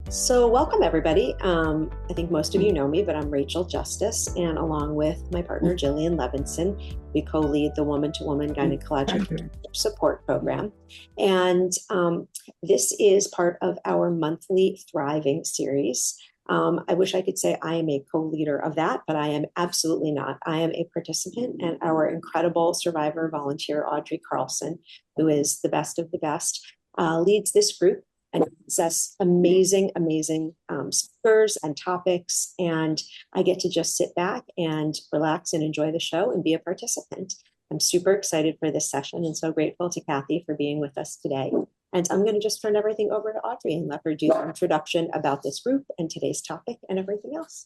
So, welcome everybody. I think most of you know me, but I'm Rachel Justice, and along with my partner Jillian Levinson, we co-lead the Woman to Woman Gynecologic Support Program. And this is part of our monthly Thriving series. I wish I could say I am a co-leader of that, but I am absolutely not. I am a participant, and our incredible survivor volunteer, Audrey Carlson, who is the best of the best, leads this group and access amazing speakers and topics. And I get to just sit back and relax and enjoy the show and be a participant. I'm super excited for this session and so grateful to Kathy for being with us today. And I'm going to just turn everything over to Audrey and let her do an introduction about this group and today's topic and everything else.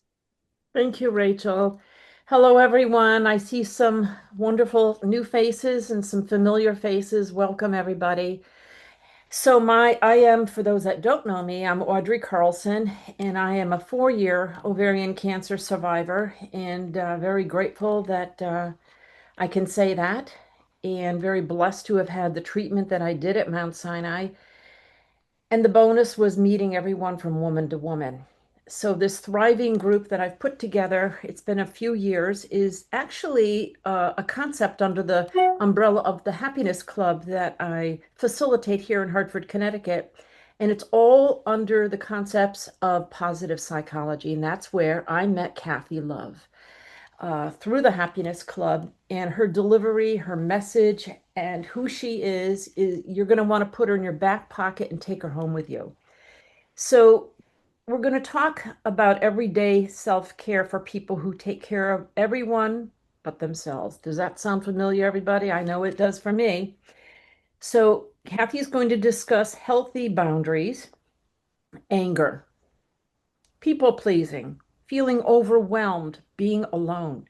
Thank you, Rachel. Hello, everyone. I see some wonderful new faces and some familiar faces. Welcome, everybody. I am, for those that don't know me, I'm Audrey Carlson, and I am a 4-year ovarian cancer survivor, and very grateful that I can say that, and very blessed to have had the treatment that I did at Mount Sinai. And the bonus was meeting everyone from woman to woman. So this thriving group that I've put together, it's been a few years, is actually a concept under the umbrella of the Happiness Club that I facilitate here in Hartford, Connecticut. And it's all under the concepts of positive psychology. And that's where I met Kathy Love through the Happiness Club, and her delivery, her message, and who she is you're going to want to put her in your back pocket and take her home with you. So, we're going to talk about everyday self-care for people who take care of everyone but themselves. Does that sound familiar, everybody? I know it does for me. So, Kathy is going to discuss healthy boundaries, anger, people pleasing, feeling overwhelmed, being alone,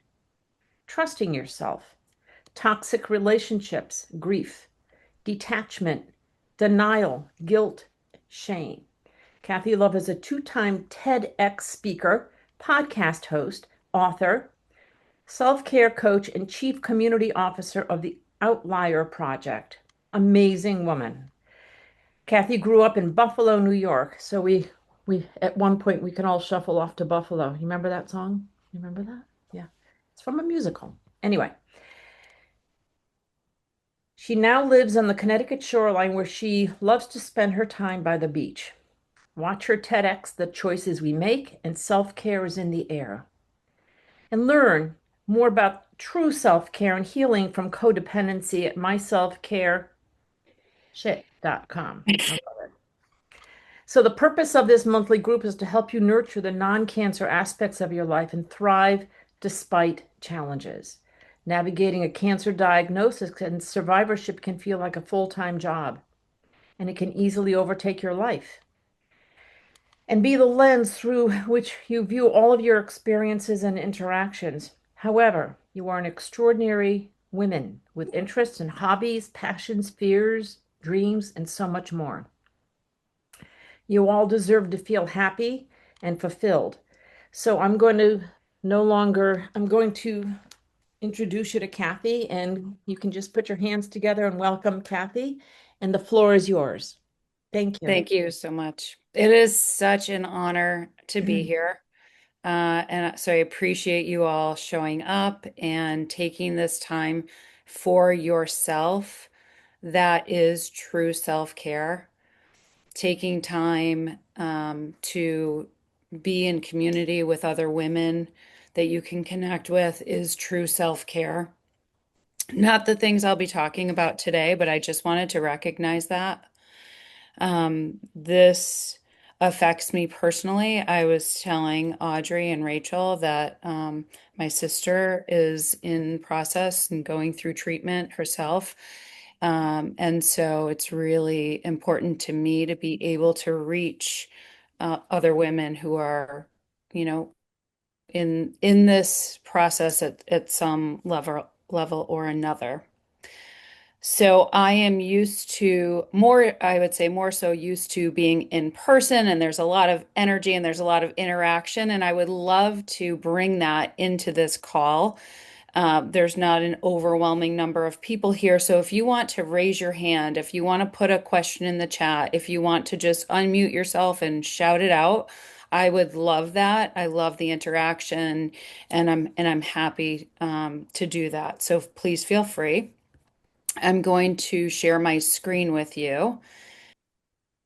trusting yourself, toxic relationships, grief, detachment, denial, guilt, shame. Kathy Love is a 2-time TEDx speaker, podcast host, author, self-care coach, and chief community officer of the Outlier Project. Amazing woman. Kathy grew up in Buffalo, New York. So we at one point we can all shuffle off to Buffalo. You remember that song? You remember that? Yeah. It's from a musical. Anyway, she now lives on the Connecticut shoreline where she loves to spend her time by the beach. Watch her TEDx, The Choices We Make, and Self-Care is in the Air. And learn more about true self-care and healing from codependency at myselfcareshit.com. So the purpose of this monthly group is to help you nurture the non-cancer aspects of your life and thrive despite challenges. Navigating a cancer diagnosis and survivorship can feel like a full-time job, and it can easily overtake your life and be the lens through which you view all of your experiences and interactions. However, you are an extraordinary woman with interests and hobbies, passions, fears, dreams, and so much more. You all deserve to feel happy and fulfilled. So I'm going to introduce you to Kathy, and you can just put your hands together and welcome Kathy, and the floor is yours. Thank you. Thank you so much. It is such an honor to be here. And so I appreciate you all showing up and taking this time for yourself. That is true self-care. Taking time to be in community with other women that you can connect with is true self-care. Not the things I'll be talking about today, but I just wanted to recognize that. This affects me personally. I was telling Audrey and Rachel that my sister is in process and going through treatment herself. And so it's really important to me to be able to reach other women who are, you know, in this process at some level or another. So I am used to more, I would say more so used to being in person, and there's a lot of energy and there's a lot of interaction, and I would love to bring that into this call. There's not an overwhelming number of people here. So if you want to raise your hand, if you want to put a question in the chat, if you want to just unmute yourself and shout it out, I would love that. I love the interaction, and I'm happy to do that. So please feel free. I'm going to share my screen with you.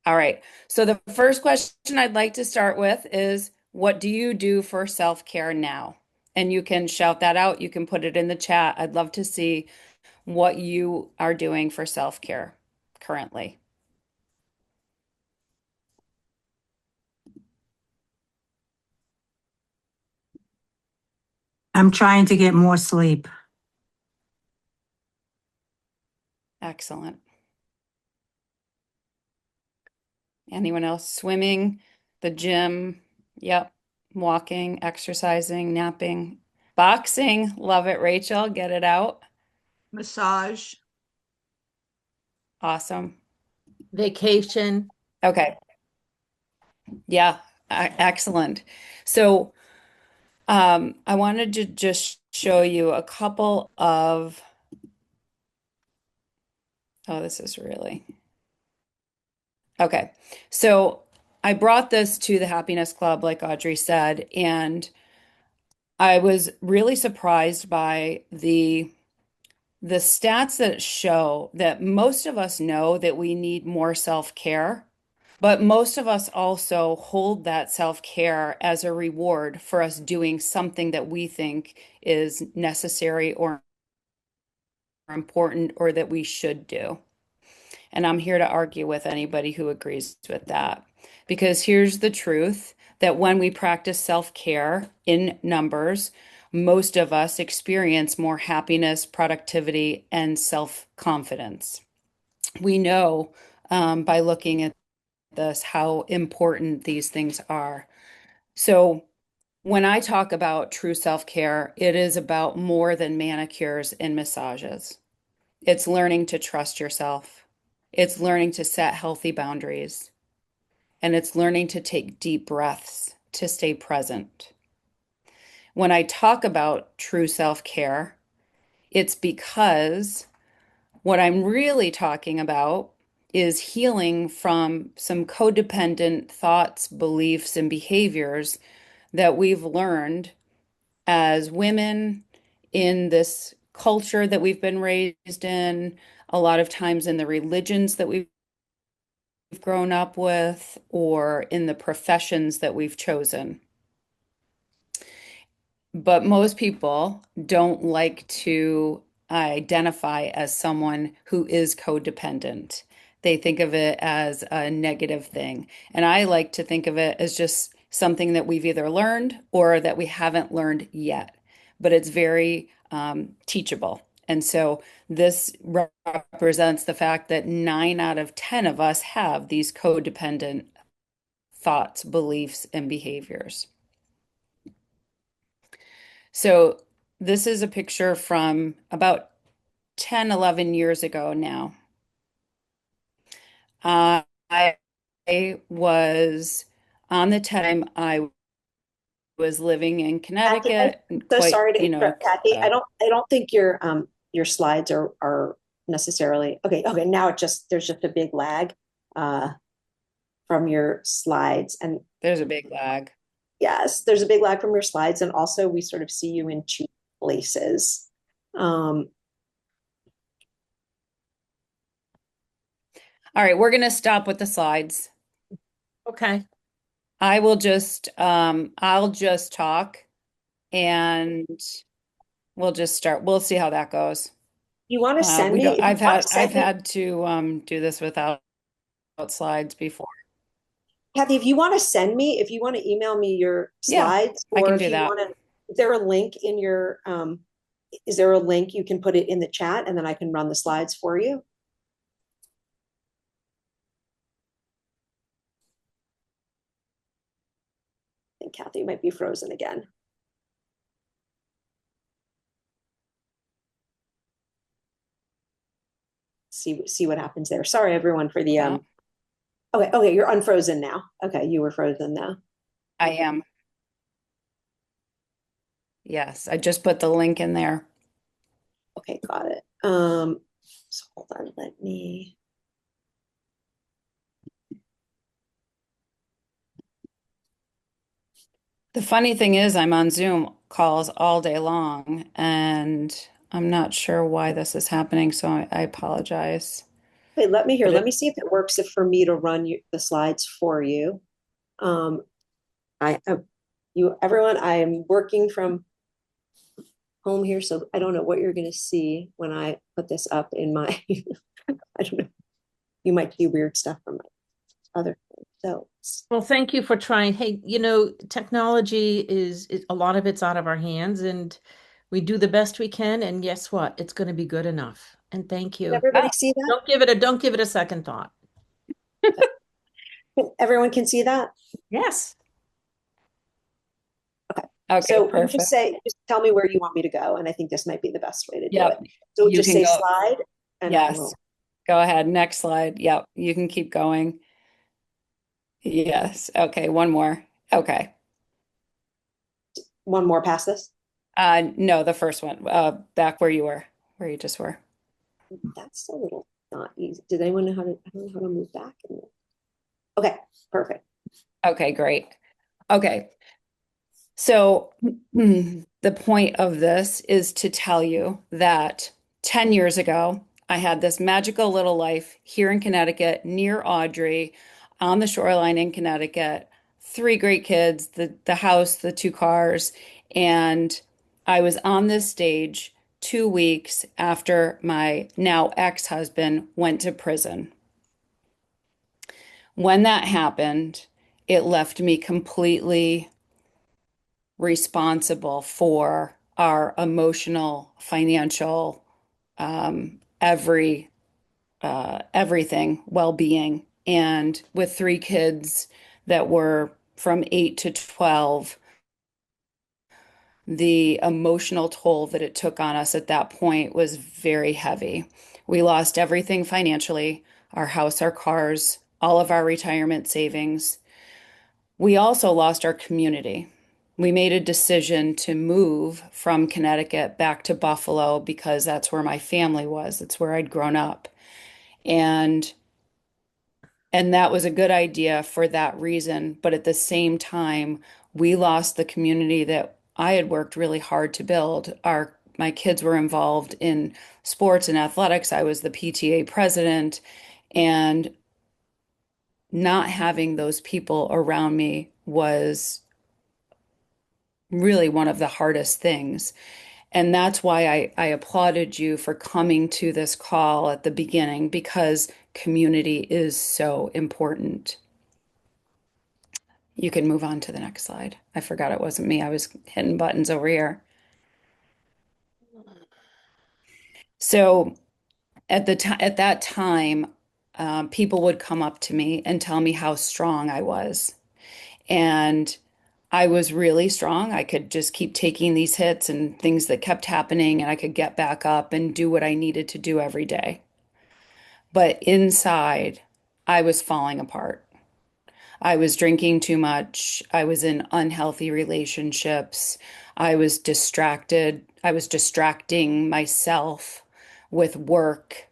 All right. So the first question I'd like to start with is, what do you do for self-care now? And you can shout that out. You can put it in the chat. I'd love to see what you are doing for self-care currently. I'm trying to get more sleep. Excellent. Anyone else? Swimming, the gym? Yep. Walking, exercising, napping, boxing. Love it, Rachel. Get it out. Massage. Awesome. Vacation. Okay. Yeah, excellent. So, I wanted to just show you a couple of, oh, this is really, okay. So I brought this to the Happiness Club, like Audrey said, and I was really surprised by the stats that show that most of us know that we need more self-care, but most of us also hold that self-care as a reward for us doing something that we think is necessary or important or that we should do. And I'm here to argue with anybody who agrees with that. Because here's the truth that when we practice self-care in numbers, most of us experience more happiness, productivity, and self-confidence. We know by looking at this how important these things are. So when I talk about true self-care, it is about more than manicures and massages. It's learning to trust yourself. It's learning to set healthy boundaries. And it's learning to take deep breaths to stay present. When I talk about true self-care, it's because what I'm really talking about is healing from some codependent thoughts, beliefs, and behaviors that we've learned as women in this culture that we've been raised in, a lot of times in the religions that we've grown up with, or in the professions that we've chosen. But most people don't like to identify as someone who is codependent. They think of it as a negative thing. And I like to think of it as just something that we've either learned or that we haven't learned yet. But it's very teachable. And so this represents the fact that 9 out of 10 of us have these codependent thoughts, beliefs, and behaviors. So this is a picture from about 10, 11 years ago now. I was on the time I was living in Kathy, I'm Connecticut, and so quite, sorry to you know, interrupt, Kathy. I don't think your slides are necessarily okay. Okay, now there's just a big lag uh from your slides. And there's a big lag. yes, there's a big lag from your slides, and also we sort of see you in two places. All right, we're going to stop with the slides. Okay. I'll just talk and we'll just start. We'll see how that goes. You want to send We me don't, if you want to I've send me had to do this without slides before. Kathy, if you want to send me, if you want to email me your Yeah, slides, I or can if do you that. want to, is there a link in your is there a link you can put it in the chat and then I can run the slides for you? I think Kathy might be frozen again. See what happens there. Sorry everyone for the Yeah, okay, you're unfrozen now. Okay, you were frozen now. I am. Yes, I just put the link in there. Okay, got it. So hold on, let me. The funny thing is, I'm on Zoom calls all day long, and I'm not sure why this is happening, so I apologize. Okay, let me hear. But Let it, me see if it works if for me to run the slides for you. Um, I you everyone. I am working from home here, so I don't know what you're going to see when I put this up in my. I don't know. You might see weird stuff from my other phone. So Well, thank you for trying. Hey, technology is a lot of it's out of our hands, and we do the best we can. And guess what? It's going to be good enough. And thank can you. everybody see that? Don't give it a second thought. Everyone can see that? Yes. Okay. okay, So you perfect. just tell me where you want me to go, and I think this might be the best way to do it. Yep, So you just can say go. slide, and I Yes, will. go ahead. Next slide. Yep, you can keep going. Yes. Okay, one more. Okay. One more past this. No, the first one. Back where you just were. That's a little not easy. Did anyone know how to? I don't know how to move back. Okay, perfect. Okay, great. Okay. So the point of this is to tell you that 10 years ago, I had this magical little life here in Connecticut, near Audrey, on the shoreline in Connecticut. Three great kids, the house, the two cars, and I was on this stage 2 weeks after my now ex-husband went to prison. When that happened, it left me completely responsible for our emotional, financial, everything, well-being. And with three kids that were from 8 to 12, the emotional toll that it took on us at that point was very heavy. We lost everything financially, our house, our cars, all of our retirement savings. We also lost our community. We made a decision to move from Connecticut back to Buffalo because that's where my family was. It's where I'd grown up. And and that was a good idea for that reason, but at the same time, we lost the community that I had worked really hard to build. Our My kids were involved in sports and athletics. I was the PTA president, and not having those people around me was really one of the hardest things. And that's why I applauded you for coming to this call at the beginning because community is so important. You can move on to the next slide. I forgot it wasn't me. I was hitting buttons over here. So at that time, people would come up to me and tell me how strong I was. And I was really strong. I could just keep taking these hits and things that kept happening, and I could get back up and do what I needed to do every day. But inside, I was falling apart. I was drinking too much. I was in unhealthy relationships. I was distracted. I was distracting myself with work.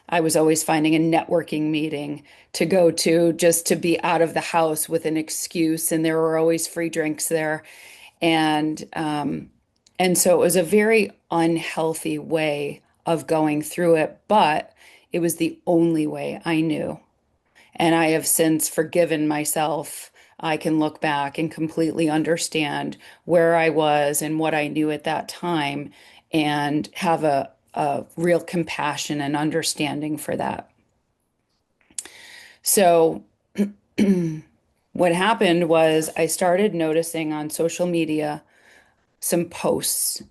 I was always finding a networking meeting to go to just to be out of the house with an excuse, and there were always free drinks there. And so it was a very unhealthy way of going through it, but it was the only way I knew. And I have since forgiven myself. I can look back and completely understand where I was and what I knew at that time and have a real compassion and understanding for that. So, what happened was I started noticing on social media some posts,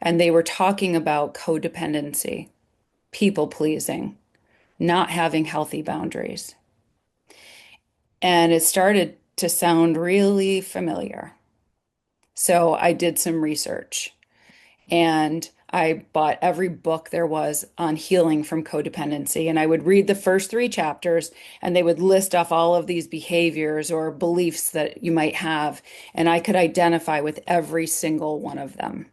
and they were talking about codependency, people pleasing, not having healthy boundaries. And it started to sound really familiar. So I did some research and I bought every book there was on healing from codependency. And I would read the first three chapters and they would list off all of these behaviors or beliefs that you might have. And I could identify with every single one of them.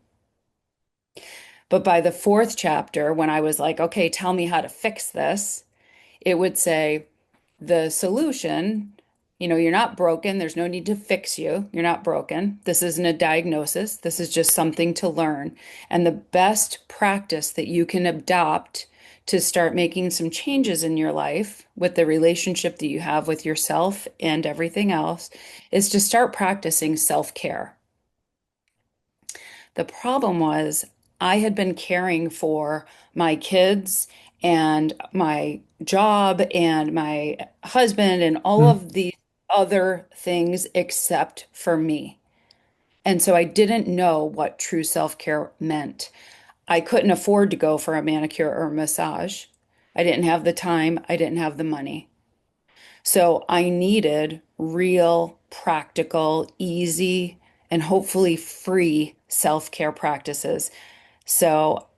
But by the fourth chapter, when I was like, okay, tell me how to fix this, it would say the solution, you're not broken. There's no need to fix you. You're not broken. This isn't a diagnosis. This is just something to learn. And the best practice that you can adopt to start making some changes in your life with the relationship that you have with yourself and everything else is to start practicing self-care. The problem was I had been caring for my kids and my job and my husband and all Mm. of the other things except for me. And so I didn't know what true self-care meant. I couldn't afford to go for a manicure or a massage. I didn't have the time. I didn't have the money. So I needed real, practical, easy, and hopefully free self-care practices. So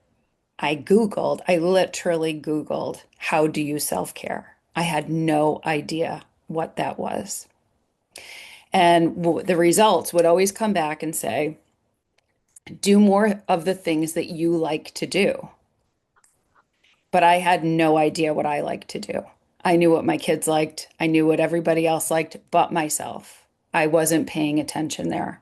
I literally Googled, how do you self-care? I had no idea what that was. And the results would always come back and say, do more of the things that you like to do. But I had no idea what I liked to do. I knew what my kids liked. I knew what everybody else liked but myself. I wasn't paying attention there.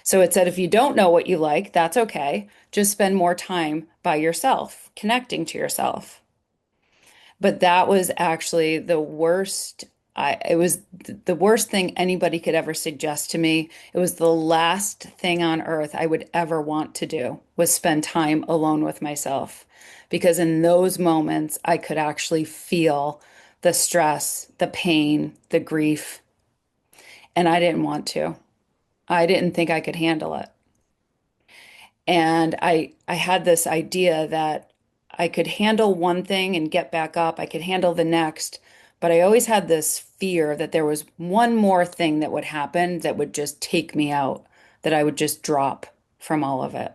So it said, if you don't know what you like, that's okay. Just spend more time by yourself, connecting to yourself. But that was actually the worst. It was the worst thing anybody could ever suggest to me. It was the last thing on earth I would ever want to do was spend time alone with myself. Because in those moments, I could actually feel the stress, the pain, the grief, and I didn't want to. I didn't think I could handle it. And I had this idea that I could handle one thing and get back up. I could handle the next. But I always had this fear that there was one more thing that would happen that would just take me out, that I would just drop from all of it.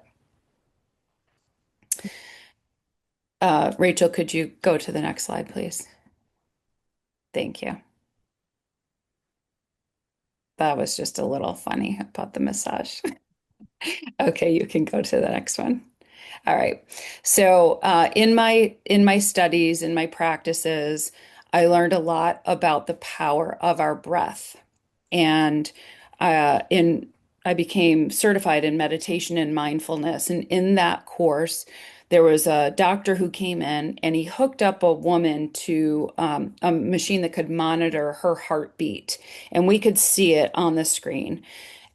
Rachel, could you go to the next slide, please? Thank you. That was just a little funny about the massage. Okay, you can go to the next one. All right. So in my studies, in my practices, I learned a lot about the power of our breath. And in I became certified in meditation and mindfulness. And in that course, there was a doctor who came in and he hooked up a woman to a machine that could monitor her heartbeat. And we could see it on the screen.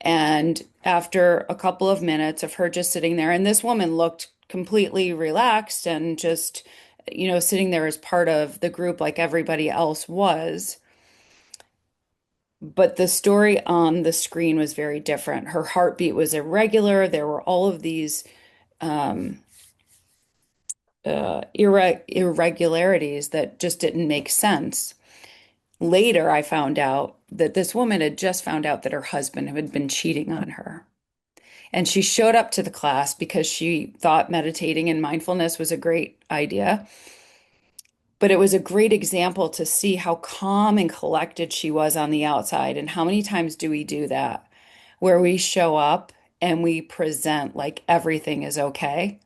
And after a couple of minutes of her just sitting there, and this woman looked completely relaxed and just, sitting there as part of the group like everybody else was. But the story on the screen was very different. Her heartbeat was irregular. There were all of these um, irregularities that just didn't make sense. Later, I found out that this woman had just found out that her husband had been cheating on her. And she showed up to the class because she thought meditating and mindfulness was a great idea. But it was a great example to see how calm and collected she was on the outside. And how many times do we do that? Where we show up and we present like everything is okay.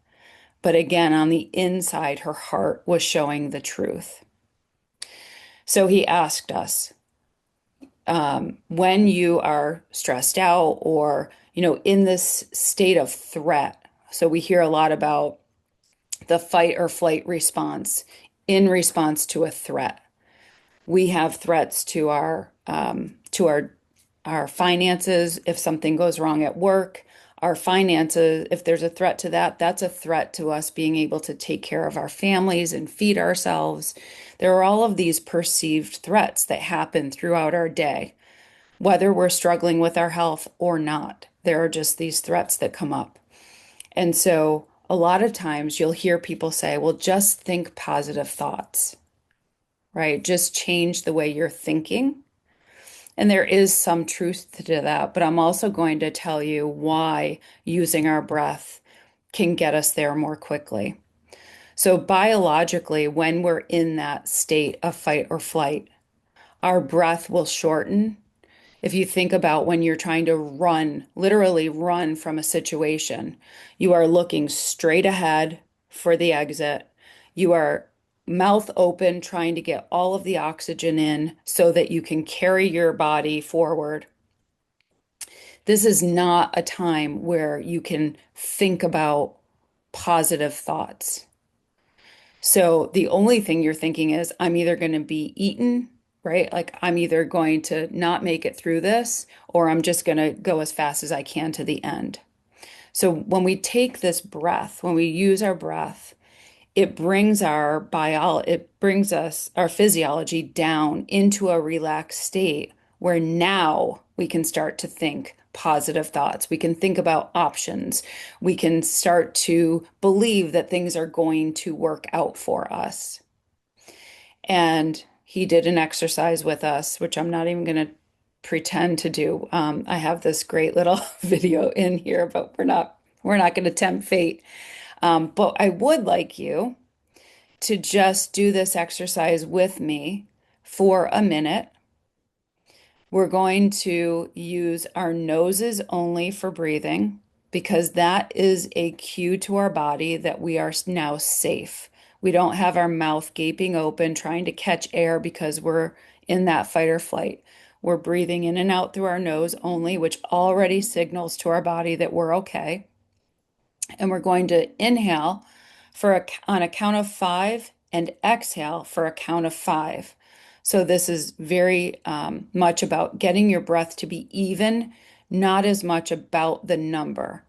But again, on the inside, her heart was showing the truth. So he asked us, when you are stressed out or, in this state of threat. So we hear a lot about the fight or flight response in response to a threat. We have threats to our finances if something goes wrong at work. Our finances, if there's a threat to that, that's a threat to us being able to take care of our families and feed ourselves. There are all of these perceived threats that happen throughout our day, whether we're struggling with our health or not. There are just these threats that come up. And so a lot of times you'll hear people say, well, just think positive thoughts, right? Just change the way you're thinking. And there is some truth to that, but I'm also going to tell you why using our breath can get us there more quickly. So, biologically, when we're in that state of fight or flight, our breath will shorten If you think about when you're trying to run, literally run from a situation, you are looking straight ahead for the exit. You are mouth open, trying to get all of the oxygen in so that you can carry your body forward. This is not a time where you can think about positive thoughts. So the only thing you're thinking is, I'm either going to be eaten, right? Like I'm either going to not make it through this, or I'm just going to go as fast as I can to the end. So when we take this breath, when we use our breath, it brings us our physiology down into a relaxed state where now we can start to think positive thoughts. We can think about options. We can start to believe that things are going to work out for us. And he did an exercise with us, which I'm not even going to pretend to do. I have this great little video in here, but we're not going to tempt fate. But I would like you to just do this exercise with me for a minute. We're going to use our noses only for breathing because that is a cue to our body that we are now safe. We don't have our mouth gaping open trying to catch air because we're in that fight or flight. We're breathing in and out through our nose only, which already signals to our body that we're okay. And we're going to inhale on a count of five and exhale for a count of five. So this is very much about getting your breath to be even, not as much about the number.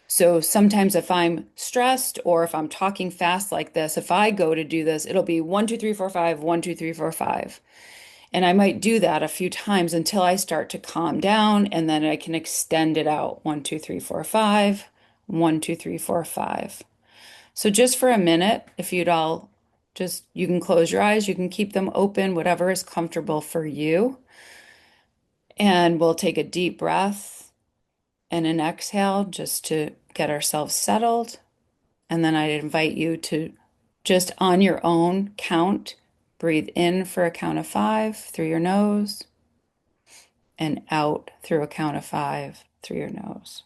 So sometimes if I'm stressed or if I'm talking fast like this, if I go to do this, it'll be 1, 2, 3, 4, 5, 1, 2, 3, 4, 5. And I might do that a few times until I start to calm down, and then I can extend it out. 1, 2, 3, 4, 5, 1, 2, 3, 4, 5. So just for a minute, if you'd all just, you can close your eyes, you can keep them open, whatever is comfortable for you. And we'll take a deep breath and an exhale just to get ourselves settled. And then I'd invite you to just on your own count, breathe in for a count of five through your nose and out through a count of five through your nose.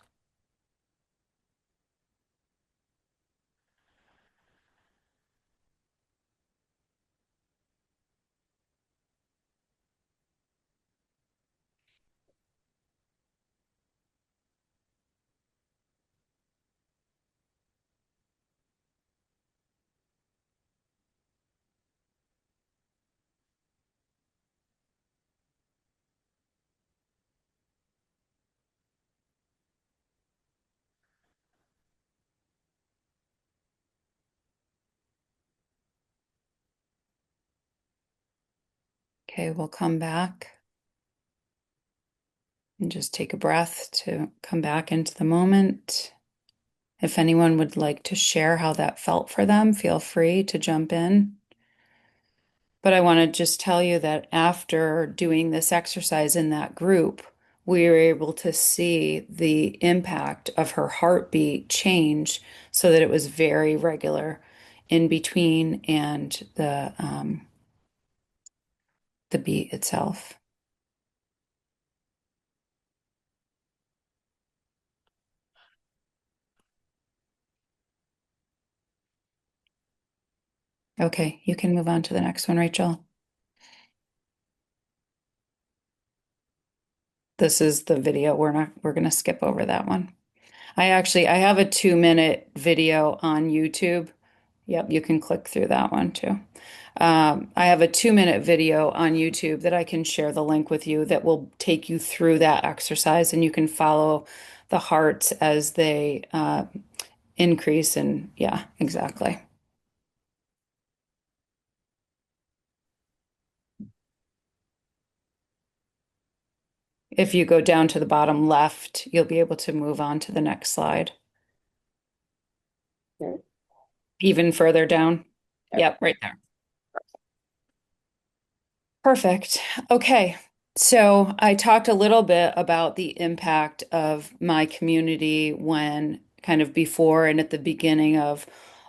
Okay, we'll come back and just take a breath to come back into the moment. If anyone would like to share how that felt for them, feel free to jump in. But I want to just tell you that after doing this exercise in that group, we were able to see the impact of her heartbeat change so that it was very regular in between and the beat itself. Okay, you can move on to the next one, Rachel. This is the video. We're going to skip over that one. I have a 2-minute video on YouTube. Yep, you can click through that one too. I have a 2-minute video on YouTube that I can share the link with you that will take you through that exercise, and you can follow the hearts as they increase. And yeah, exactly. If you go down to the bottom left, you'll be able to move on to the next slide. Okay. Even further down. Okay. Yep, right there. Perfect. Okay. So I talked a little bit about the impact of my community when kind of before and at the beginning of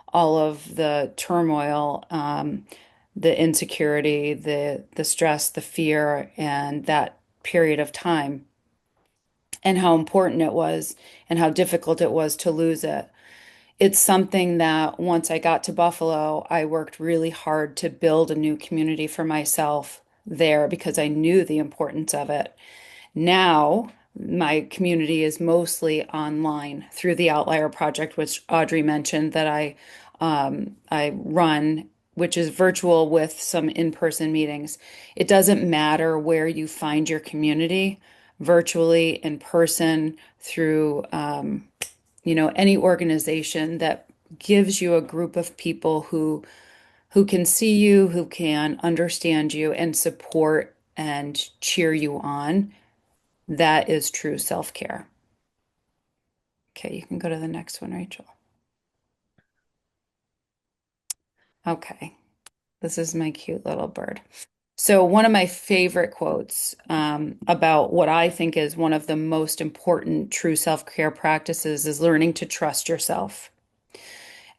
all of the turmoil, the insecurity, the stress, the fear, and that period of time and how important it was and how difficult it was to lose it. It's something that once I got to Buffalo, I worked really hard to build a new community for myself there because I knew the importance of it. Now, my community is mostly online through the Outlier Project, which Audrey mentioned that I run, which is virtual with some in-person meetings. It doesn't matter where you find your community, virtually, in person, through any organization that gives you a group of people who can see you, who can understand you and support and cheer you on. That is true self-care. Okay, you can go to the next one, Rachel. Okay, this is my cute little bird. So one of my favorite quotes about what I think is one of the most important true self-care practices is learning to trust yourself.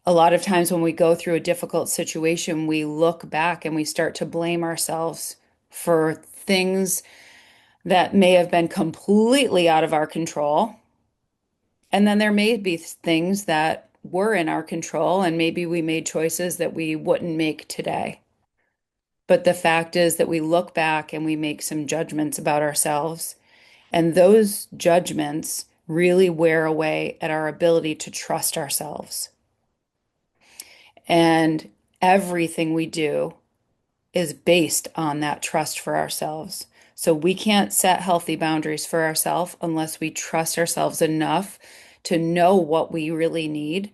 A lot of times when we go through a difficult situation, we look back and we start to blame ourselves for things that may have been completely out of our control. And then there may be things that were in our control, and maybe we made choices that we wouldn't make today. But the fact is that we look back and we make some judgments about ourselves, and those judgments really wear away at our ability to trust ourselves. And everything we do is based on that trust for ourselves. So we can't set healthy boundaries for ourselves unless we trust ourselves enough to know what we really need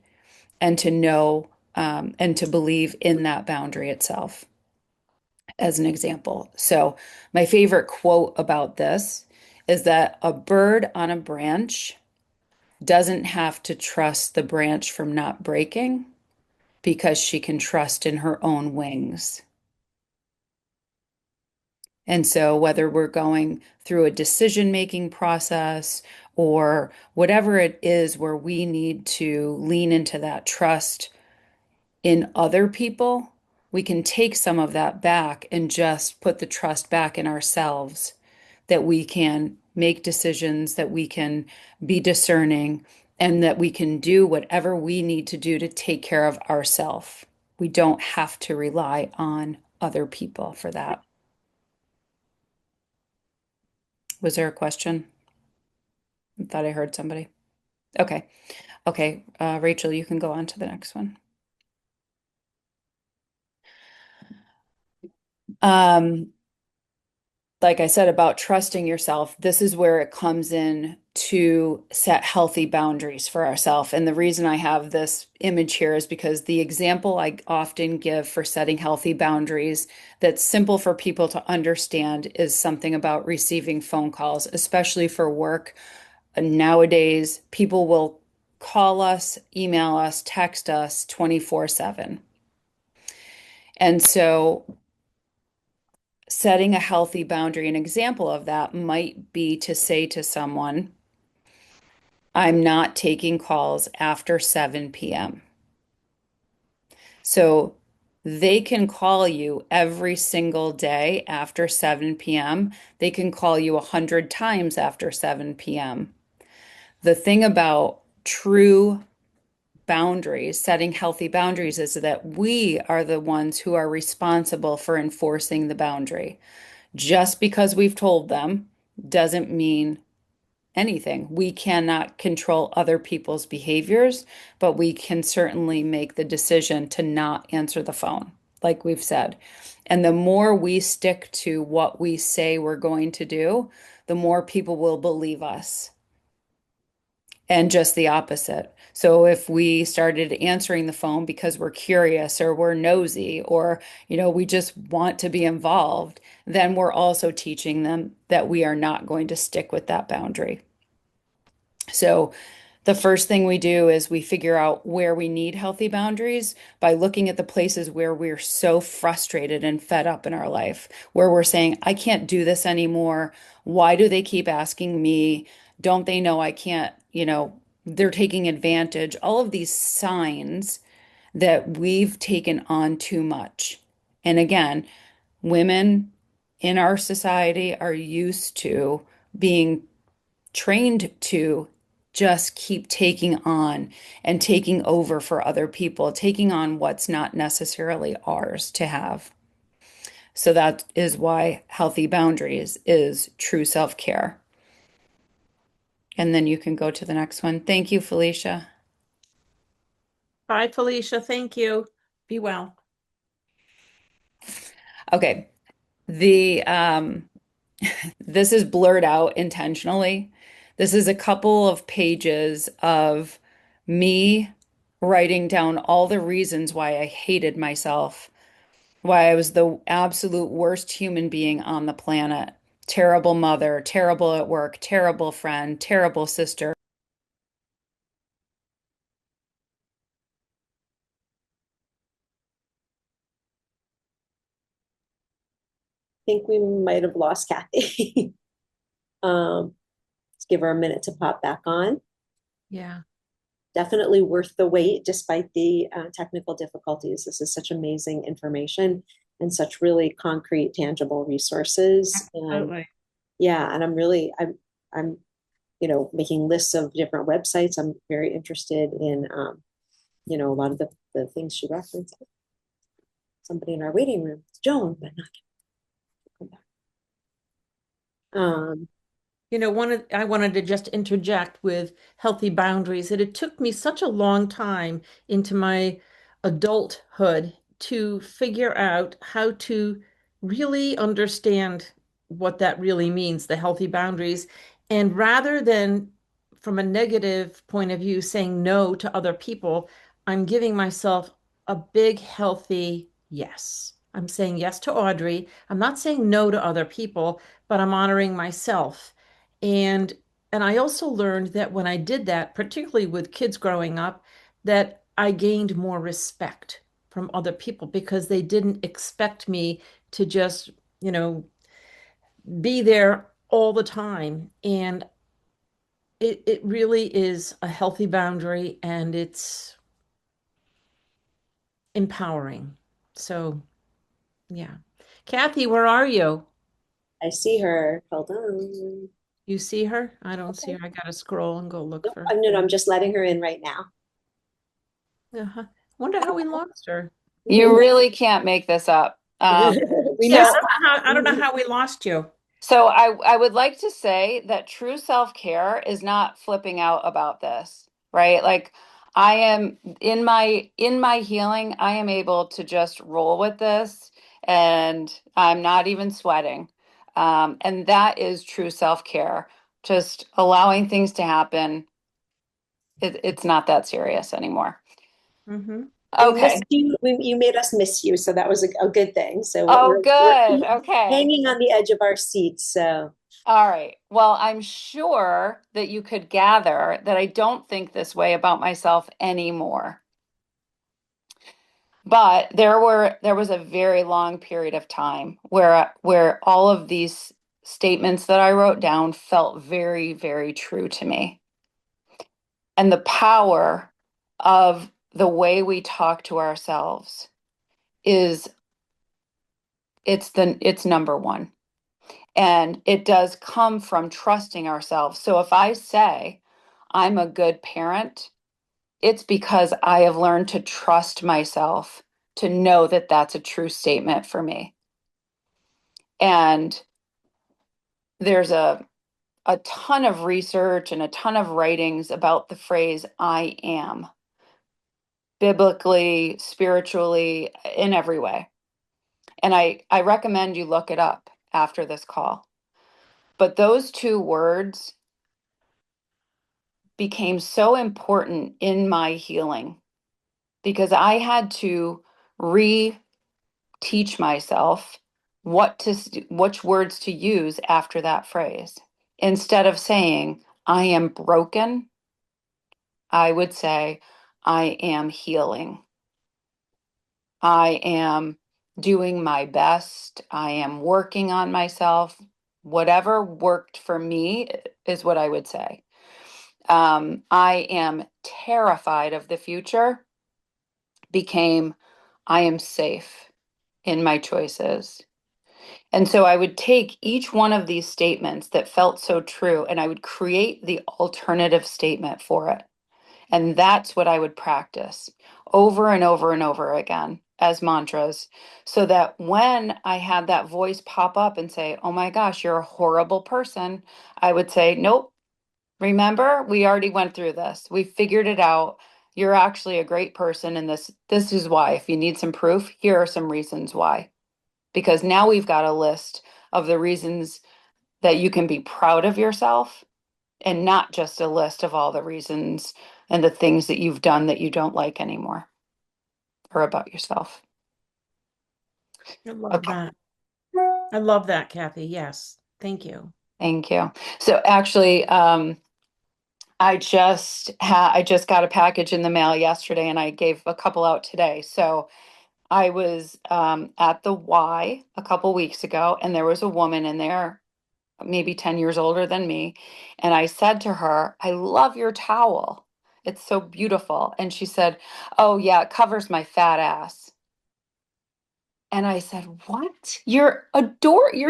and to know and to believe in that boundary itself, as an example. So, my favorite quote about this is that a bird on a branch doesn't have to trust the branch from not breaking because she can trust in her own wings. And so, whether we're going through a decision-making process or whatever it is where we need to lean into that trust in other people, we can take some of that back and just put the trust back in ourselves that we can make decisions, that we can be discerning, and that we can do whatever we need to do to take care of ourselves. We don't have to rely on other people for that. Was there a question? I thought I heard somebody. Okay. Okay. Rachel, you can go on to the next one. Like I said about trusting yourself, this is where it comes in to set healthy boundaries for ourselves. And the reason I have this image here is because the example I often give for setting healthy boundaries that's simple for people to understand is something about receiving phone calls, especially for work. Nowadays, people will call us, email us, text us 24/7. And so setting a healthy boundary, an example of that might be to say to someone, I'm not taking calls after 7 p.m. So they can call you every single day after 7 p.m. They can call you 100 times after 7 p.m. The thing about true boundaries, setting healthy boundaries, is that we are the ones who are responsible for enforcing the boundary. Just because we've told them doesn't mean anything. We cannot control other people's behaviors, but we can certainly make the decision to not answer the phone, like we've said. And the more we stick to what we say we're going to do, the more people will believe us. And just the opposite. So if we started answering the phone because we're curious or we're nosy or, we just want to be involved, then we're also teaching them that we are not going to stick with that boundary. So the first thing we do is we figure out where we need healthy boundaries by looking at the places where we're so frustrated and fed up in our life, where we're saying, I can't do this anymore. Why do they keep asking me? Don't they know I can't, they're taking advantage. All of these signs that we've taken on too much. And again, women in our society are used to being trained to just keep taking on and taking over for other people, taking on what's not necessarily ours to have. So that is why healthy boundaries is true self-care. And then you can go to the next one. Thank you, Felicia. Bye, Felicia. Thank you. Be well. Okay. The this is blurred out intentionally. This is a couple of pages of me writing down all the reasons why I hated myself, why I was the absolute worst human being on the planet. Terrible mother, terrible at work, terrible friend, terrible sister. I think we might have lost Kathy. Let's give her a minute to pop back on. Yeah. Definitely worth the wait despite the technical difficulties. This is such amazing information and such really concrete, tangible resources. Absolutely. Yeah, and I'm making lists of different websites. I'm very interested in a lot of the things she referenced. Somebody in our waiting room, Joan, but not come back. I wanted to just interject with healthy boundaries that it took me such a long time into my adulthood to figure out how to really understand what that really means, the healthy boundaries. And rather than from a negative point of view, saying no to other people, I'm giving myself a big, healthy yes. I'm saying yes to Audrey. I'm not saying no to other people, but I'm honoring myself. And and I also learned that when I did that, particularly with kids growing up, that I gained more respect from other people because they didn't expect me to just, you know, be there all the time. And it really is a healthy boundary and it's empowering. So, yeah. Kathy, where are you? I see her. Hold on. You see her? I don't see Okay. her. I gotta scroll and go look Nope, for. no, I'm just letting her in right now. Uh-huh. Wonder how we lost her. You really can't make this up. We Yeah, missed. I don't know how we lost you. So I would like to say that true self-care is not flipping out about this, right? Like I am in my healing, I am able to just roll with this and I'm not even sweating. And that is true self-care. Just allowing things to happen. It's not that serious anymore. Hmm. We Okay. missed you. You made us miss you, so that was a good thing. So Oh, we're good. Okay. hanging on the edge of our seats. So All right. Well, I'm sure that you could gather that I don't think this way about myself anymore. But there was a very long period of time where all of these statements that I wrote down felt very, very true to me. And the power of the way we talk to ourselves is it's number one. And it does come from trusting ourselves. So if I say I'm a good parent, it's because I have learned to trust myself to know that that's a true statement for me. And there's a ton of research and a ton of writings about the phrase I am, biblically, spiritually, in every way. And I recommend you look it up after this call. But those two words became so important in my healing because I had to reteach myself which words to use after that phrase. Instead of saying I am broken, I would say I am healing. I am doing my best. I am working on myself. Whatever worked for me is what I would say. I am terrified of the future became I am safe in my choices. And so I would take each one of these statements that felt so true and I would create the alternative statement for it. And that's what I would practice over and over and over again as mantras, so that when I had that voice pop up and say, "Oh my gosh, you're a horrible person," I would say, "Nope, remember, we already went through this. We figured it out. You're actually a great person, and this is why. If you need some proof, here are some reasons why." Because now we've got a list of the reasons that you can be proud of yourself, and not just a list of all the reasons and the things that you've done that you don't like anymore or about yourself. I love Okay, that. I love that, Kathy. Yes. Thank you. thank you. So actually, I just got a package in the mail yesterday, and I gave a couple out today. So I was at the Y a couple weeks ago, and there was a woman in there, maybe 10 years older than me. And I said to her, "I love your towel. It's so beautiful." And she said, "Oh, yeah, it covers my fat ass." And I said, "What? You're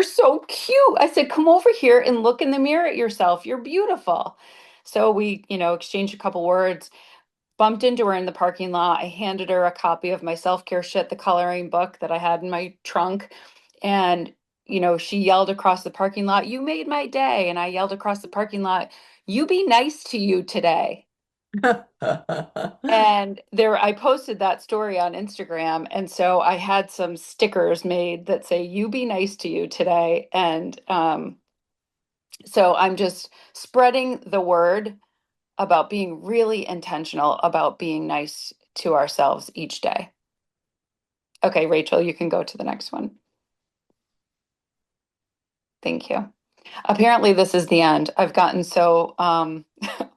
so cute." I said, "Come over here and look in the mirror at yourself. You're beautiful." So we, exchanged a couple words, bumped into her in the parking lot. I handed her a copy of my self-care shit, the coloring book that I had in my trunk. And, she yelled across the parking lot, "You made my day." And I yelled across the parking lot, "You be nice to you today." And I posted that story on Instagram. And so I had some stickers made that say, "You be nice to you today." And so I'm just spreading the word about being really intentional about being nice to ourselves each day. Okay, Rachel, you can go to the next one. Thank you. Apparently, this is the end. I've gotten so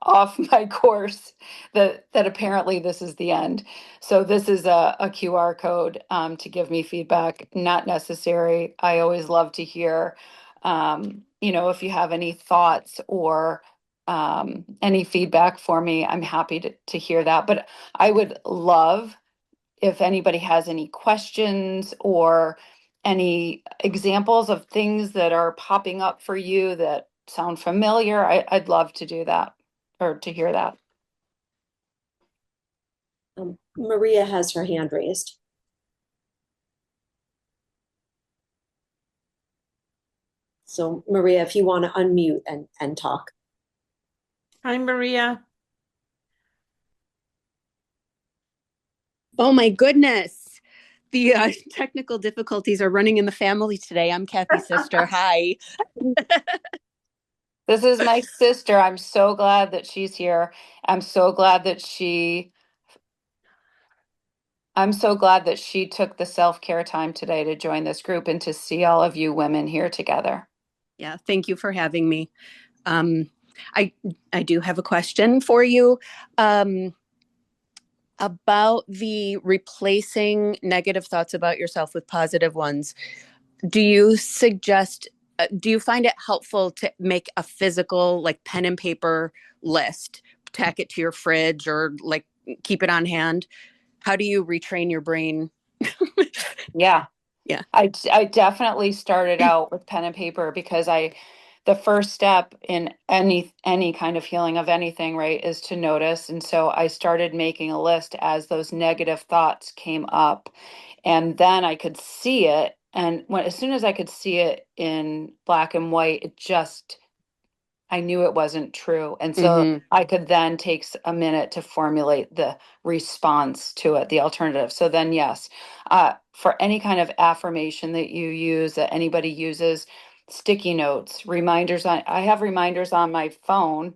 off my course that apparently this is the end. So this is a QR code to give me feedback. Not necessary. I always love to hear, if you have any thoughts or any feedback for me. I'm happy to hear that. But I would love if anybody has any questions or any examples of things that are popping up for you that sound familiar. I'd love to do that or to hear that. Maria has her hand raised. So Maria, if you want to unmute and talk. Hi, Maria. Oh my goodness. The technical difficulties are running in the family today. I'm Kathy's sister. Hi. This is my sister. I'm so glad that she's here. I'm so glad that she took the self-care time today to join this group and to see all of you women here together. Yeah, thank you for having me. I do have a question for you about the replacing negative thoughts about yourself with positive ones. Do you find it helpful to make a physical, like pen and paper list, tack it to your fridge or like keep it on hand? How do you retrain your brain? Yeah. Yeah. I definitely started out with pen and paper because the first step in any kind of healing of anything, right, is to notice. And so I started making a list as those negative thoughts came up. And then I could see it. And as soon as I could see it in black and white, I knew it wasn't true. And so Mm-hmm. I could then take a minute to formulate the response to it, the alternative. So then, yes, for any kind of affirmation that you use, that anybody uses, sticky notes, I have reminders on my phone.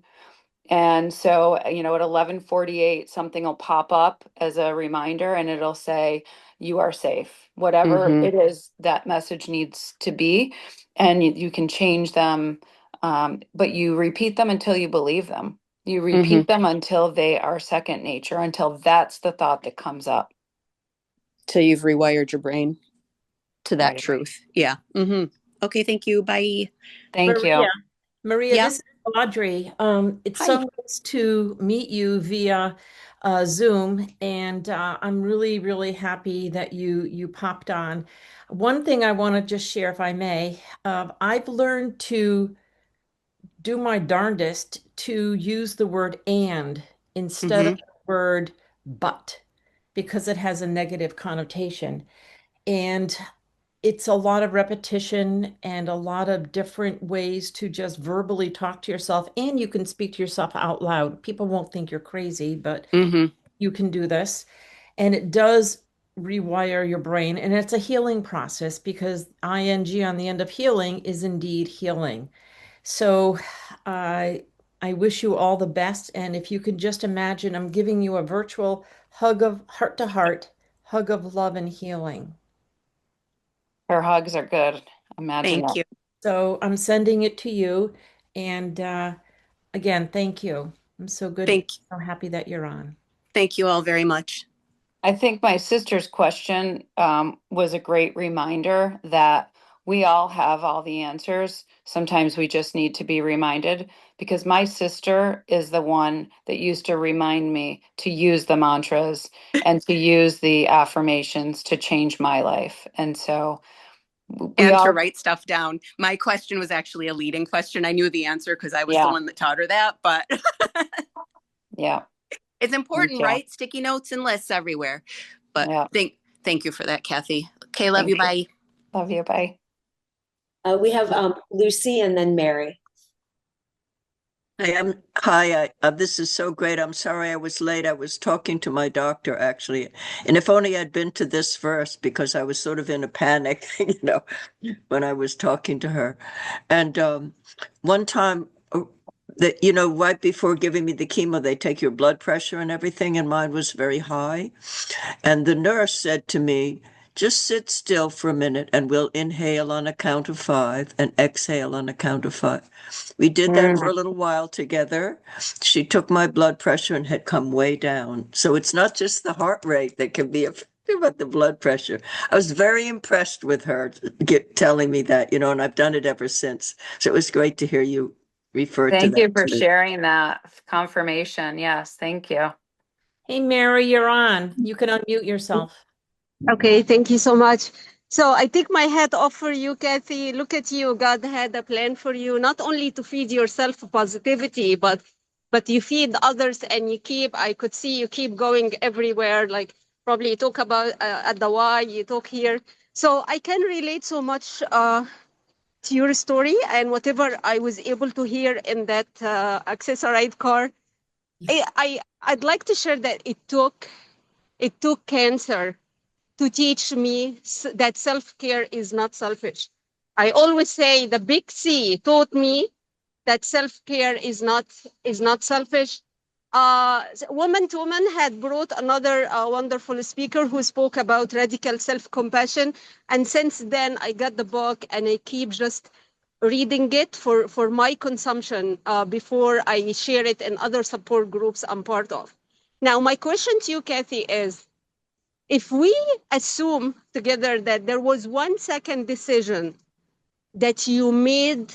And so, at 11:48, something will pop up as a reminder and it'll say, "You are safe," whatever Mm-hmm. it is that message needs to be. And you can change them, but you repeat them until you believe them. You Mm-hmm. repeat them until they are second nature, until that's the thought that comes up. So you've rewired your brain to that Right. truth. Yeah. Mm-hmm. Okay. Thank you. Bye. Thank Maria. you. Maria, Yeah. this is Audrey, it's Hi. so nice to meet you via Zoom, and I'm really, really happy that you popped on. One thing I want to just share, if I may, I've learned to do my darndest to use the word and instead of Hmm. the word but, because it has a negative connotation. And it's a lot of repetition and a lot of different ways to just verbally talk to yourself. And you can speak to yourself out loud. People won't think you're crazy, but Hmm. you can do this. And it does rewire your brain. And it's a healing process because ing on the end of healing is indeed healing. So I wish you all the best. And if you could just imagine, I'm giving you a virtual hug of heart to heart, hug of love and healing. Her hugs are good. Imagine Thank that. you. So I'm sending it to you. And again, thank you. I'm so good, Thank so happy that you're on. thank you all very much. I think my sister's question was a great reminder that we all have all the answers. Sometimes we just need to be reminded because my sister is the one that used to remind me to use the mantras and to use the affirmations to change my life. And so we And to all, write stuff down. My question was actually a leading question. I knew the answer because I was the yeah, one that taught her that, but yeah, it's thank important, you. right? Sticky notes and lists everywhere. But Yeah, thank you for that, Kathy. Okay, love thank you. you. Bye. Love you. Bye. We have Lucy and then Mary. This is so great. I'm sorry I was late. I was talking to my doctor actually. And if only I'd been to this first because I was sort of in a panic, when I was talking to her. And one time that, right before giving me the chemo, they take your blood pressure and everything, and mine was very high. And the nurse said to me, just sit still for a minute and we'll inhale on a count of five and exhale on a count of five. We did that for Mm. a little while together. She took my blood pressure and had come way down. So it's not just the heart rate that can be affected, but the blood pressure. I was very impressed with her telling me that, and I've done it ever since. So it was great to hear you refer to Thank you that for today. sharing that confirmation. Yes, thank you. Hey, Mary, you're on. You can unmute yourself. Okay, thank you so much. So I take my hat off for you, Kathy. Look at you. God had a plan for you, not only to feed yourself positivity, but you feed others and you keep, I could see you keep going everywhere. Like probably you talk about at the Y, you talk here. So I can relate so much to your story and whatever I was able to hear in that accessoride car. I'd like to share that it took cancer to teach me that self-care is not selfish. I always say the big C taught me that self-care is not selfish. Woman to Woman had brought another wonderful speaker who spoke about radical self-compassion, and since then I got the book and I keep just reading it for my consumption before I share it in other support groups I'm part of. Now, my question to you, Kathy, is if we assume together that there was 1 second decision that you made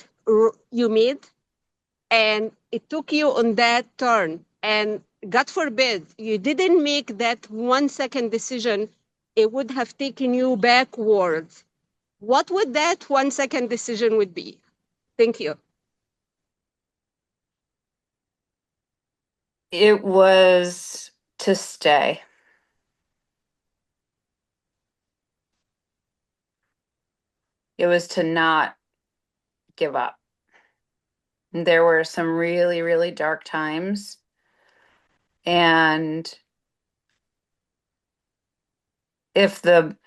and it took you on that turn, and God forbid you didn't make that 1 second decision, it would have taken you backwards. What would that 1 second decision would be? Thank you. It was to stay. It was to not give up. There were some really, really dark times. And if the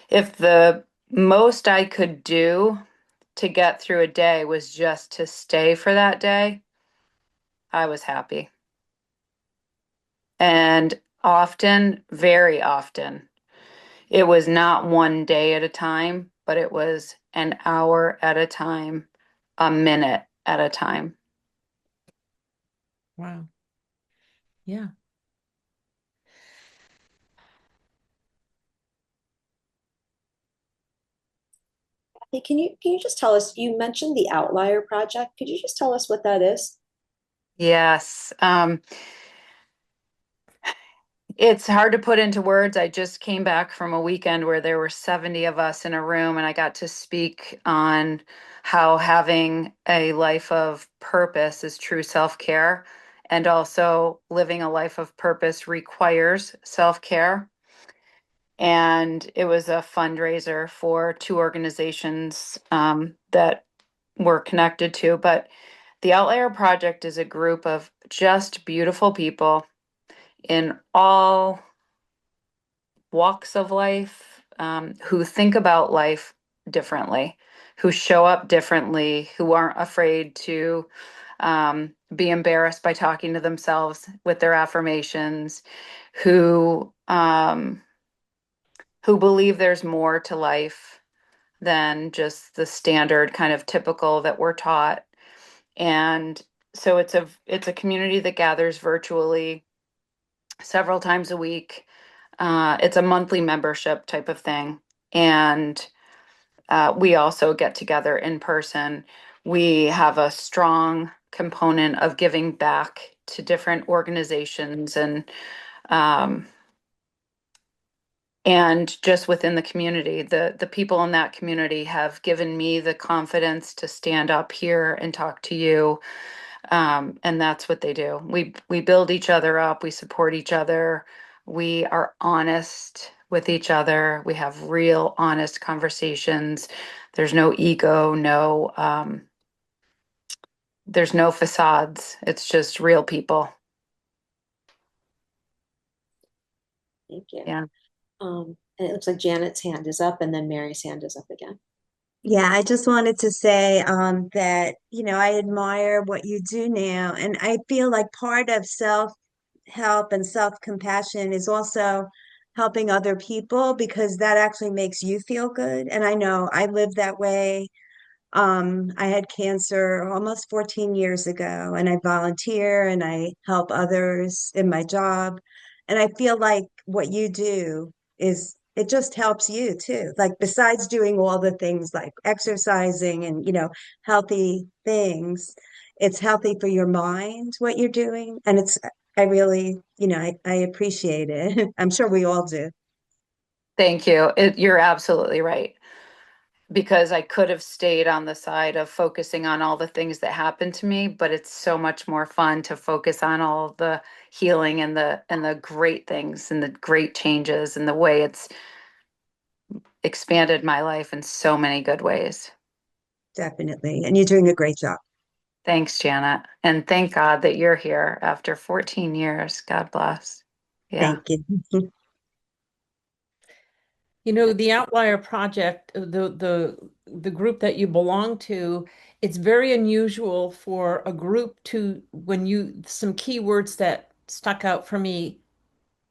if the most I could do to get through a day was just to stay for that day, I was happy. And often, very often, it was not one day at a time, but it was an hour at a time, a minute at a time. Wow. Yeah. Hey, can you just tell us, you mentioned the Outlier Project. Could you just tell us what that is? Yes. It's hard to put into words. I just came back from a weekend where there were 70 of us in a room, and I got to speak on how having a life of purpose is true self-care, and also living a life of purpose requires self-care. And it was a fundraiser for two organizations that we're connected to. But the Outlier Project is a group of just beautiful people in all walks of life, who think about life differently, who show up differently, who aren't afraid to be embarrassed by talking to themselves with their affirmations, who believe there's more to life than just the standard kind of typical that we're taught. And so it's a community that gathers virtually several times a week. It's a monthly membership type of thing. And we also get together in person. We have a strong component of giving back to different organizations um, and just within the community. The people in that community have given me the confidence to stand up here and talk to you. And that's what they do. We build each other up, we support each other, we are honest with each other, we have real honest conversations. There's no ego, there's no facades. It's just real people. Thank you. Yeah. And it looks like Janet's hand is up and then Mary's hand is up again. Yeah, I just wanted to say that, I admire what you do now. And I feel like part of self-help and self-compassion is also helping other people because that actually makes you feel good. And I know I live that way. I had cancer almost 14 years ago, and I volunteer and I help others in my job. And I feel like what you do is it just helps you too. Like besides doing all the things like exercising and, healthy things, it's healthy for your mind, what you're doing. And I really, I appreciate it. I'm sure we all do. Thank you. You're absolutely right. Because I could have stayed on the side of focusing on all the things that happened to me, but it's so much more fun to focus on all the healing and the great things and the great changes and the way it's expanded my life in so many good ways. Definitely. And you're doing a great job. Thanks, Janet. And thank God that you're here after 14 years. God bless. Yeah. Thank you. You know, the Outlier Project, the group that you belong to, it's very unusual for a group to, when you, some key words that stuck out for me,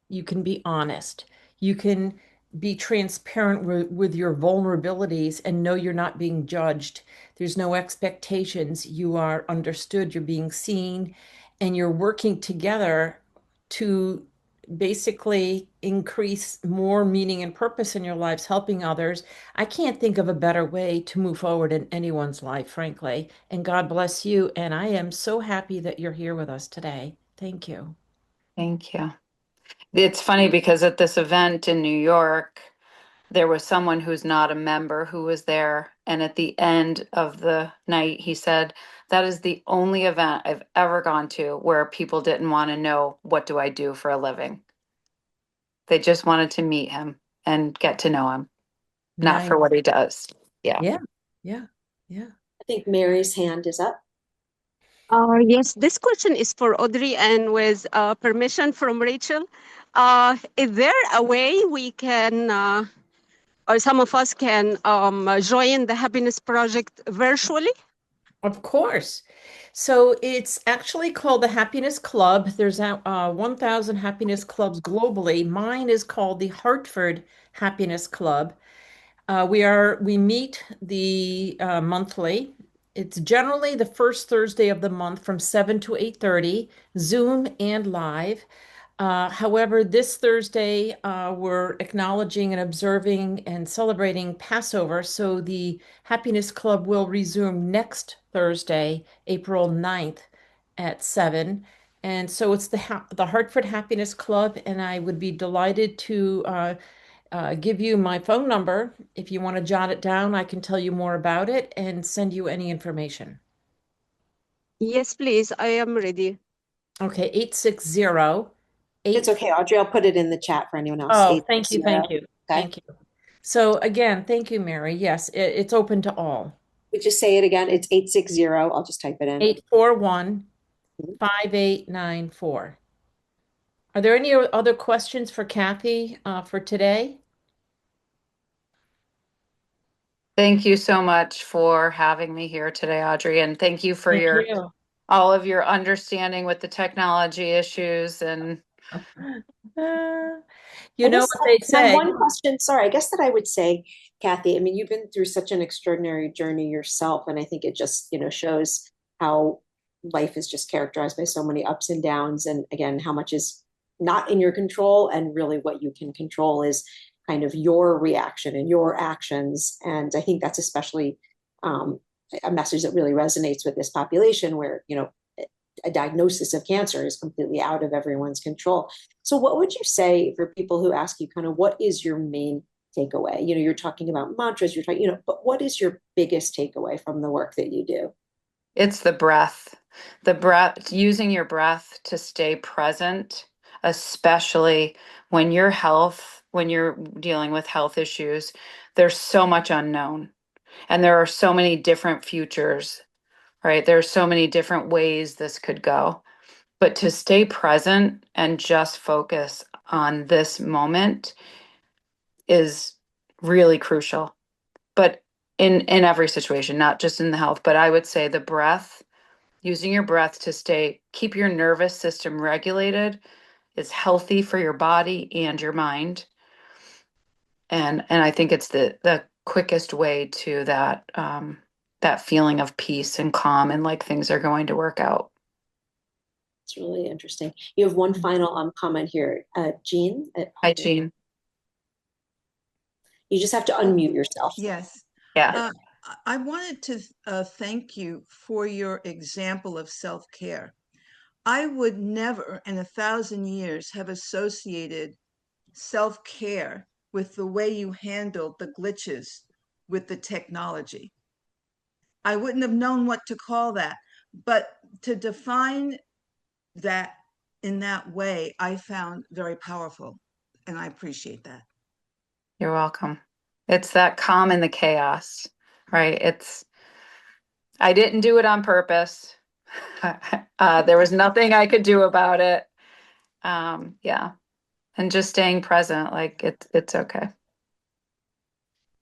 you can be honest. You can be transparent with your vulnerabilities and know you're not being judged. There's no expectations. You are understood, you're being seen, and you're working together to basically increase more meaning and purpose in your lives, helping others. I can't think of a better way to move forward in anyone's life, frankly. And God bless you. And I am so happy that you're here with us today. Thank you. Thank you. It's funny because at this event in New York, there was someone who's not a member who was there. And at the end of the night, he said, that is the only event I've ever gone to where people didn't want to know, what do I do for a living? They just wanted to meet him and get to know him, not Nice. for what he does. Yeah. Yeah. Yeah. Yeah. I think Mary's hand is up. Yes, this question is for Audrey and with permission from Rachel. Is there a way we can, or some of us can join the Happiness Project virtually? Of course. So it's actually called the Happiness Club. There's 1,000 happiness clubs globally. Mine is called the Hartford Happiness Club. We meet the monthly. It's generally the first Thursday of the month from 7 to 8:30, Zoom and live. However, this Thursday, we're acknowledging and observing and celebrating Passover. So the Happiness Club will resume next Thursday, April 9th at 7. And so it's the Hartford Happiness Club, and I would be delighted to give you my phone number. If you want to jot it down, I can tell you more about it and send you any information. Yes, please. I am ready. Okay, 860 It's okay, Audrey. I'll put it in the chat for anyone else. Oh, thank you, 860. thank you, Okay. thank you. So again, thank you, Mary. Yes, it's open to all. We just say it again. It's 860. I'll just type it in. 841-5894. Are there any other questions for Kathy for today? Thank you so much for having me here today, Audrey, and thank you for Thank you. all of your understanding with the technology issues and You I know guess what they my say. one question, sorry, I guess that I would say, Kathy, I mean, you've been through such an extraordinary journey yourself, and I think it just, shows how life is just characterized by so many ups and downs, and again, how much is not in your control, and really what you can control is kind of your reaction and your actions. And I think that's especially um, a message that really resonates with this population, where a diagnosis of cancer is completely out of everyone's control. So, what would you say for people who ask you, kind of, what is your main takeaway? You're talking about mantras, you're talking, but what is your biggest takeaway from the work that you do? it's the breath, using your breath to stay present, especially when you're dealing with health issues. There's so much unknown, and there are so many different futures, right? There's so many different ways this could go. But to stay present and just focus on this moment is really crucial. But in every situation, not just in the health, but I would say the breath, using your breath to keep your nervous system regulated is healthy for your body and your mind. And I think it's the quickest way to that feeling of peace and calm and like things are going to work out. It's really interesting. You have one final comment here, Jean. Hi, Jean. You just have to unmute yourself. Yes. Yeah. I wanted to thank you for your example of self-care. I would never in 1,000 years have associated self-care with the way you handled the glitches with the technology. I wouldn't have known what to call that, but to define that in that way, I found very powerful, and I appreciate that. You're welcome. It's that calm in the chaos, right? I didn't do it on purpose. There was nothing I could do about it. Yeah. And just staying present, like it's okay.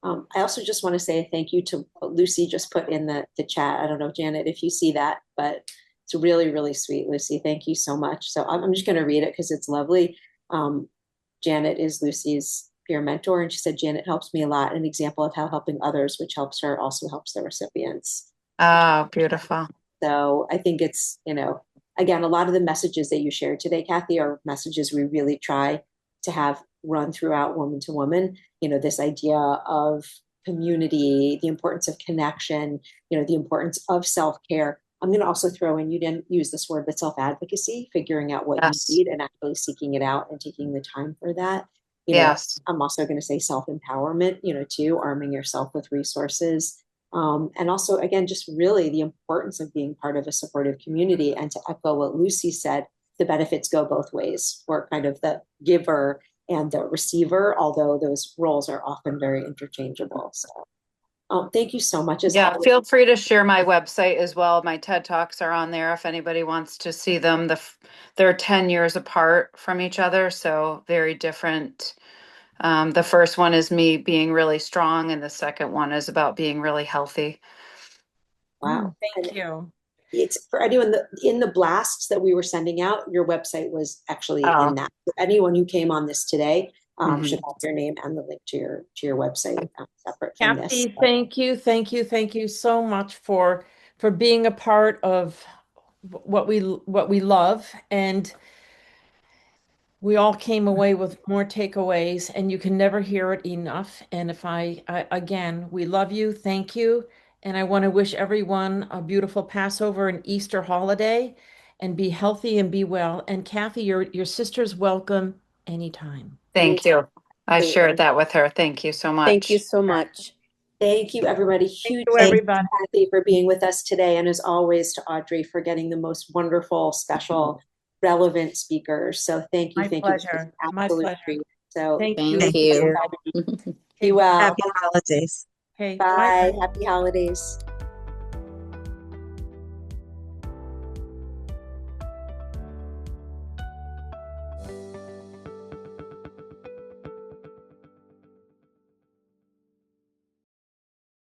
I also just want to say thank you to what Lucy just put in the chat. I don't know, Janet, if you see that, but it's really, really sweet, Lucy. Thank you so much. So I'm just going to read it because it's lovely. Janet is Lucy's peer mentor, and she said, Janet helps me a lot. An example of how helping others, which helps her, also helps the recipients. Oh, beautiful. So I think it's, again, a lot of the messages that you shared today, Kathy, are messages we really try to have run throughout Woman to Woman. This idea of community, the importance of connection, the importance of self-care. I'm going to also throw in, you didn't use this word, but self-advocacy, figuring out what Yes. you need and actually seeking it out and taking the time for that. Yes. I'm also going to say self-empowerment, too, arming yourself with resources. And also, again, just really the importance of being part of a supportive community. And to echo what Lucy said, the benefits go both ways. We're kind of the giver and the receiver, although those roles are often very interchangeable. So thank you so much. Yeah, feel free to share my website as well. My TED Talks are on there if anybody wants to see them. They're 10 years apart from each other, so very different. The first one is me being really strong, and the second one is about being really healthy. Wow. Thank you. It's for anyone in the blasts that we were sending out, your website was actually in that. For anyone who came on this today should have your name and the link to your website separate from Kathy, this. thank you so much for being a part of what we love. And We all came away with more takeaways, and you can never hear it enough. And if again, we love you, thank you, and I want to wish everyone a beautiful Passover and Easter holiday, and be healthy and be well. And Kathy, your sister's welcome anytime. Thank you. I Anytime. shared that with her. Thank you so much. Thank you so much. Thank you, everybody. Thank Huge you, thank you, everybody. Kathy, for being with us today. And as always, to Audrey for getting the most wonderful, special, relevant speakers. So thank you. My Thank you. This was pleasure. an My absolute pleasure. treat. So Thank Thank you. Thank you. you. be well. Happy holidays. Okay, Bye. bye. Happy holidays.